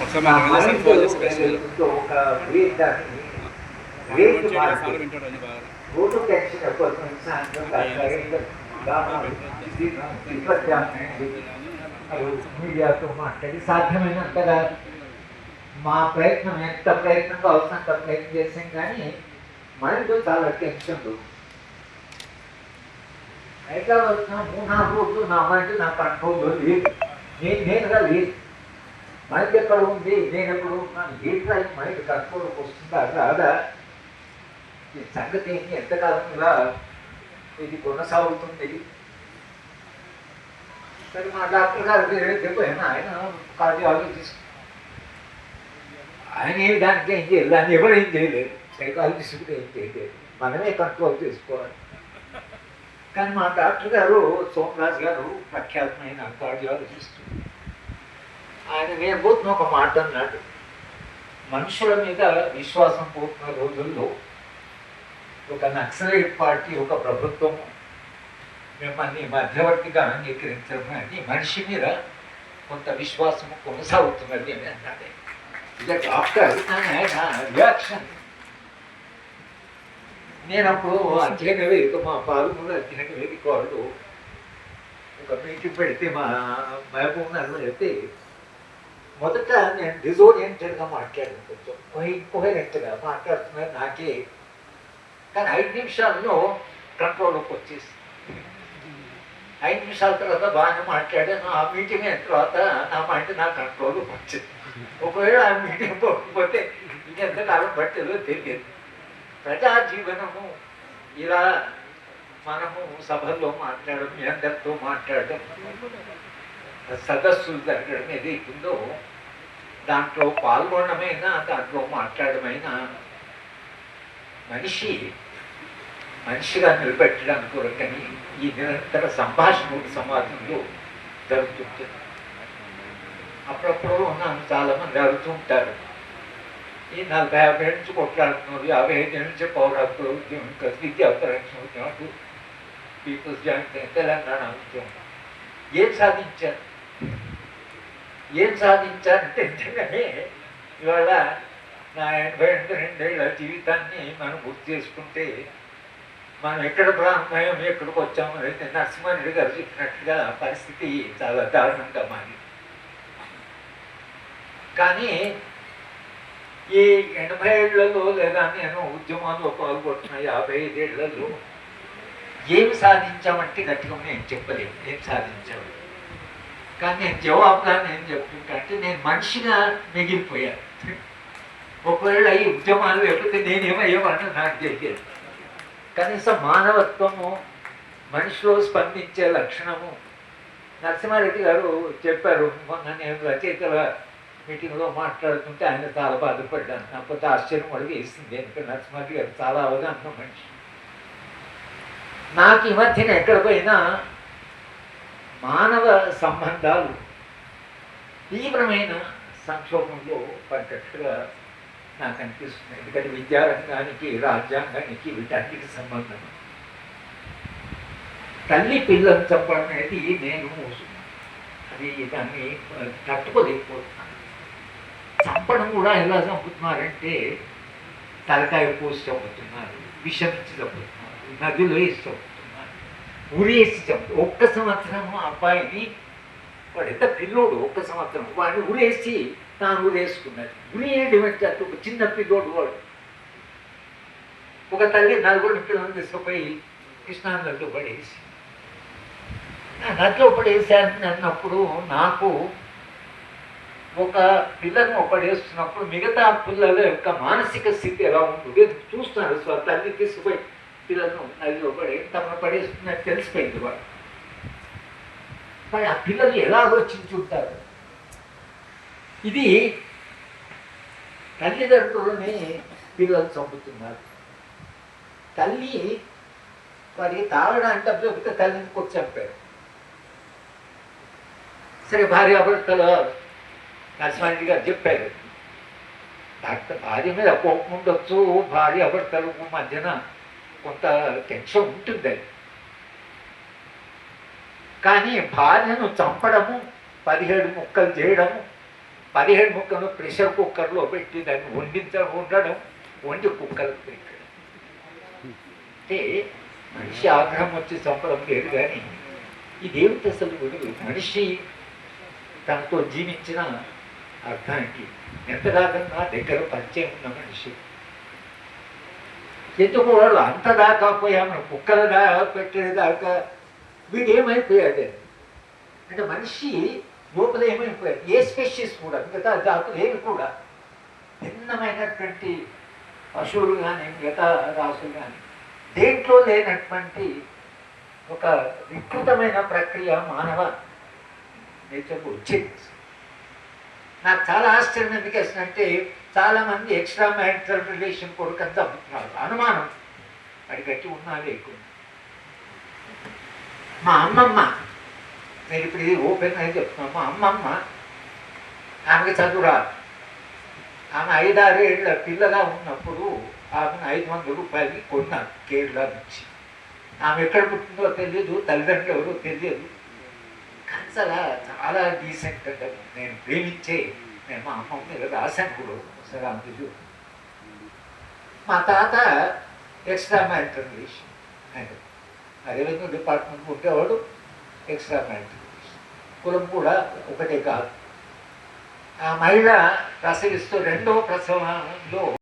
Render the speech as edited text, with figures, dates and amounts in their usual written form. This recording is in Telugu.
ఒకసారి నా మన రిలేషన్ మైండ్ ఫోన్ చేసి ఏదైతుందో ఒక బ్రీత్ దాన్ని బ్రీత్ మార్పు रोडों के एक्शन है पर इंसान का कार्यक्रम गाना विपत्याम మీడియాతో మాట్లాడి సాధ్యమైనంతగా మా ప్రయత్నం ఎంత ప్రయత్నంగా అవసరం అంత ప్రయత్నం చేసాం కానీ మైండ్ చాలా టెన్షన్ ఎట్లా వస్తున్నా 3-4 రోజులు నా మైండ్ నా కంట్రోల్లో లేదు నేనుగా లేదు మైండ్ ఎక్కడ ఉంది నేను ఎప్పుడు ఉన్నాను ఏంట్రా మైండ్ కంట్రోల్కి వస్తుందా రాదా ఈ సంగతి ఏంటి ఎంతకాలంగా ఇది కొనసాగుతుంది. సరే మా డాక్టర్ గారు చెప్పాను ఆయన కార్డియాలజిస్ట్ ఆయన దానికి ఏం చేయలేదు దాన్ని ఎవరు ఏం చేయలేదు సైకాలజిస్ట్ కూడా ఏం చేయలేదు మనమే కంట్రోల్ చేసుకోవాలి. కానీ మా డాక్టర్ గారు సోమరాజ్ గారు ప్రఖ్యాతమైన కార్డియాలజిస్ట్ ఆయన నేను పోతున్న ఒక మాట అన్నాడు మనుషుల మీద విశ్వాసం పోతున్న రోజుల్లో ఒక నక్సలైట్ పార్టీ ఒక ప్రభుత్వం మిమ్మల్ని మధ్యవర్తిగా అంగీకరించడం అని మనిషి మీద కొంత విశ్వాసము కొనసాగుతున్నది అని అన్నాడు. ఇక డాక్టర్ ఆయన రియాక్షన్ నేను అప్పుడు అధ్యయన వేదిక మా పాల్గొన్న అధ్యయన వేదిక వాళ్ళు ఒక మీటింగ్ పెడితే మా మహబూబ్ నగర్లో అయితే మొదట నేను డిజోరియంటెడ్గా మాట్లాడాను కొంచెం ఇంకోహెరెంట్గా మాట్లాడుతున్నాను నాకే కానీ 5 నిమిషాల్లో కంట్రోల్లోకి వచ్చేసి 5 నిమిషాల తర్వాత బాగానే మాట్లాడాను. ఆ మీటింగ్ అయిన తర్వాత నా మైండ్ నా కంట్రోల్లోకి వచ్చింది. ఒకవేళ ఆ మీటింగ్ పోకపోతే ఇంకెంతకాలం పట్టేదో తెలియదు. ప్రజా జీవనము ఇలా మనము సభల్లో మాట్లాడడం మీ అందరితో మాట్లాడడం సదస్సులు జరగడం ఏదైతుందో దాంట్లో పాల్గొనడమైనా దాంట్లో మాట్లాడమైనా మనిషిగా నిలబెట్టడానికి కొరకని ఈ నిరంతర సంభాషణ సమాజంలో జరుగుతుంటుంది. అప్పుడప్పుడు నన్ను చాలామంది అడుగుతూ ఉంటారు ఈ 40-50 ఏళ్ళ నుంచి కొట్లాడుతున్నారు 55 ఏళ్ళ నుంచి పౌరత్వ ఉద్యమం విద్యా పరిరక్షణ ఉద్యమం పీపుల్స్ జాయింట్ తెలంగాణ ఉద్యమం ఏం సాధించారంటే నిజంగానే ఇవాళ నా 82 ఏళ్ళ జీవితాన్ని మనం గుర్తు చేసుకుంటే మనం ఎక్కడ ప్రారంభమయ్యాం ఎక్కడికి వచ్చాము అయితే నరసింహారెడ్డి గారు చెప్పినట్టుగా పరిస్థితి చాలా దారుణంగా మారింది. కానీ ఈ 80 ఏళ్లలో లేదా నేను ఉద్యమాల్లో పాల్గొంటున్న 55 ఏళ్లలో ఏమి సాధించామంటే గట్టిగా నేను చెప్పలేను ఏం సాధించాము. కానీ నేను జవాబుగా నేను చెప్తుంటా అంటే నేను మనిషిగా మిగిలిపోయాను. ఒకవేళ ఈ ఉద్యమాలు లేకపోతే నేనేమయ్యేవాడిని నాకు తెలియదు. కనీసం మానవత్వము మనిషిలో స్పందించే లక్షణము నరసింహారెడ్డి గారు చెప్పారు. మొన్న నేను రచయితల మీటింగ్లో మాట్లాడుతుంటే ఆయన చాలా బాధపడ్డాను. నాకపోతే ఆశ్చర్యం అడిగి వేసింది ఎందుకంటే నరసింహారెడ్డి గారు చాలా అవగాహన మనిషి. నాకు ఈ మధ్యన ఎక్కడ పోయినా మానవ సంబంధాలు తీవ్రమైన సంక్షోభంలో పడ్డట్టుగా నాకు అనిపిస్తుంది. ఎందుకంటే విద్యారంగానికి రాజ్యాంగానికి వీటన్నిటికి సంబంధం. తల్లి పిల్లలు చంపడం అనేది నేను అది దాన్ని తట్టుకోలేకపోతున్నాను. చంపడం కూడా ఎలా చంపుతున్నారంటే తలకాయ పోసి చంపుతున్నారు, విషం ఇచ్చి చంపుతున్నారు, నదిలో వేసి చంపుతున్నారు, ఉరేసి చంపు. 1 సంవత్సరము అబ్బాయిని వాడు ఎంత పిల్లోడు 1 సంవత్సరం వాడిని ఉరేసి తాను ఉరేసుకున్నది. ఉరేయడం అంటే అటు ఒక చిన్న పిల్లోడు వాడు. ఒక తల్లి 4 పిల్లలు తీసుకుపోయి కృష్ణానదిలో పడేసి నదిలో పడేసాను అన్నప్పుడు నాకు ఒక పిల్లను పడేస్తున్నప్పుడు మిగతా పిల్లల యొక్క మానసిక స్థితి ఎలా ఉంటుంది చూస్తున్నారు. తల్లి తీసుకుపోయి పిల్లలను నదిలో తమను పడేస్తున్నట్టు తెలిసిపోయింది వాడు. మరి ఆ పిల్లలు ఎలా ఆలోచించుంటారు? ఇది తల్లిదండ్రులని పిల్లలు చంపుతున్నారు. తల్లి వారికి తాగడానికి అప్పుడు తల్లిని కొట్టి చంపారు. సరే భార్యాభర్తల నరసింహారెడ్డి గారు చెప్పారు డాక్టర్ భార్య మీద కోపం ఉండొచ్చు, భార్యాభర్తలకు మధ్యన కొంత టెన్షన్ ఉంటుంది. కానీ భార్యను చంపడము 17 ముక్కలు చేయడము 17 ముక్కను ప్రెషర్ కుక్కర్లో పెట్టి దాన్ని ఉండడం, వండి కుక్కలకు పెట్టడం. అంటే మనిషి ఆగ్రహం వచ్చి చంపడం లేదు, కానీ ఇదేమిటి అసలు మనిషి తనతో జీవించిన అర్థానికి ఎంత కాదన్నా దగ్గర పరిచయం ఉన్న మనిషి ఎందుకు వాళ్ళు అంత దాకా పోయాము కుక్కల దాకా పెట్టేదాకా వీడేమైపోయాడు అంటే మనిషి లోపల ఏమైపోయాడు. ఏ స్పెషీస్ కూడా మిగతా జాతులు ఏమి కూడా భిన్నమైనటువంటి పశువులు కానీ మిగతా రాసులు కానీ దేంట్లో లేనటువంటి ఒక వికృతమైన ప్రక్రియ మానవ నేచర్కు వచ్చింది. నాకు చాలా ఆశ్చర్యం ఎందుకు వేస్తుందంటే చాలామంది ఎక్స్ట్రా మ్యారిటల్ రిలేషన్ కొడుకు అంతా అనుమానం అది గట్టి ఉన్నా లేకుండా. మా అమ్మమ్మ, నేను ఇప్పుడు ఇది ఓపెన్ అని చెప్తున్నాను, మా అమ్మమ్మ ఆమెకి చదువు రాదు. ఆమె 5-6 ఏళ్ళ పిల్లగా ఉన్నప్పుడు ఆమెను 500 రూపాయలకి కొన్నాను కేరళ నుంచి. ఆమె ఎక్కడ పుట్టిందో తెలియదు, తల్లిదండ్రులు ఎవరో తెలియదు, కానీ చాలా డీసెంట్ అంటే నేను ప్రేమించే నేను మా అమ్మ మీద రాశాను కూడా ఒకసారి ఆమె. మా తాత ఎక్స్ట్రా మ్యారిటల్ రిలేషన్ అంటే రెవెన్యూ డిపార్ట్మెంట్ ఉండేవాడు. ఎక్స్ట్రా మ్యారిటల్ రిలేషన్ కులం కూడా ఒకటే కాదు. ఆ మహిళ ప్రసవిస్తూ 2వ ప్రసవంలో